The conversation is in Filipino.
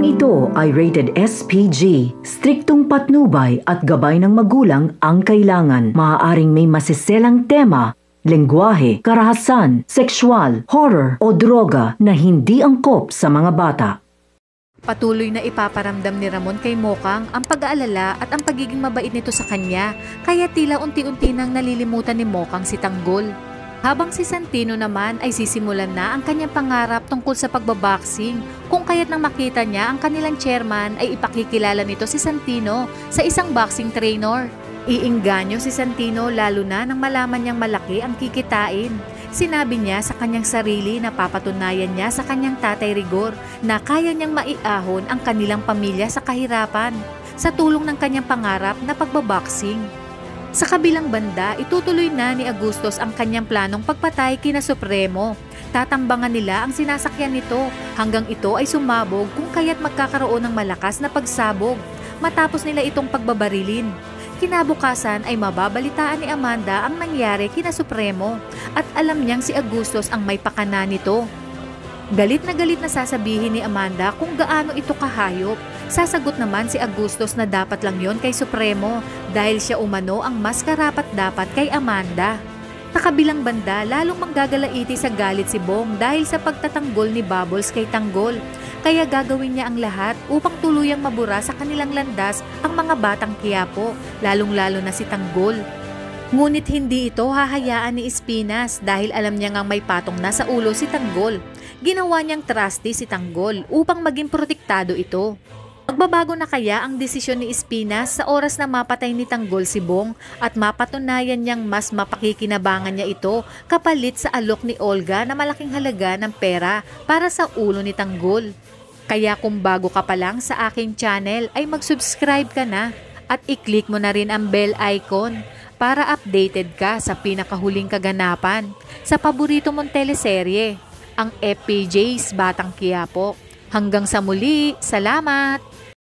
Programang ito ay rated SPG. Striktong patnubay at gabay ng magulang ang kailangan. Maaaring may masiselang tema, lengguwahe, karahasan, sexual, horror o droga na hindi angkop sa mga bata. Patuloy na ipaparamdam ni Ramon kay Mokang ang pag-aalala at ang pagiging mabait nito sa kanya, kaya tila unti-unti nang nalilimutan ni Mokang si Tanggol. Habang si Santino naman ay sisimulan na ang kanyang pangarap tungkol sa pagbaboxing, kung kaya't nang makita niya ang kanilang chairman ay ipakikilala nito si Santino sa isang boxing trainer. Iingganyo si Santino lalo na nang malaman niyang malaki ang kikitain. Sinabi niya sa kanyang sarili na papatunayan niya sa kanyang tatay Rigor na kaya niyang maiahon ang kanilang pamilya sa kahirapan sa tulong ng kanyang pangarap na pagbaboxing. Sa kabilang banda, itutuloy na ni Agustos ang kanyang planong pagpatay kina Supremo. Tatambangan nila ang sinasakyan nito hanggang ito ay sumabog kung kaya't magkakaroon ng malakas na pagsabog matapos nila itong pagbabarilin. Kinabukasan ay mababalitaan ni Amanda ang nangyari kina Supremo at alam niyang si Agustos ang may pakana nito. Galit na sasabihin ni Amanda kung gaano ito kahayop. Sasagot naman si Agustos na dapat lang yon kay Supremo dahil siya umano ang mas karapat-dapat kay Amanda. Sa kabilang banda, lalong manggagalaiti sa galit si Bong dahil sa pagtatanggol ni Bubbles kay Tanggol. Kaya gagawin niya ang lahat upang tuluyang mabura sa kanilang landas ang mga batang Quiapo, lalong-lalo na si Tanggol. Ngunit hindi ito hahayaan ni Espinas dahil alam niya ngang may patong na sa ulo si Tanggol. Ginawa niyang trusty si Tanggol upang maging protektado ito. Magbabago na kaya ang desisyon ni Espinas sa oras na mapatay ni Tanggol si Bong at mapatunayan niyang mas mapakikinabangan niya ito kapalit sa alok ni Olga na malaking halaga ng pera para sa ulo ni Tanggol. Kaya kung bago ka pa lang sa aking channel ay mag-subscribe ka na at i-click mo na rin ang bell icon para updated ka sa pinakahuling kaganapan sa paborito mong teleserye, ang FPJ's Batang Quiapo. Hanggang sa muli, salamat!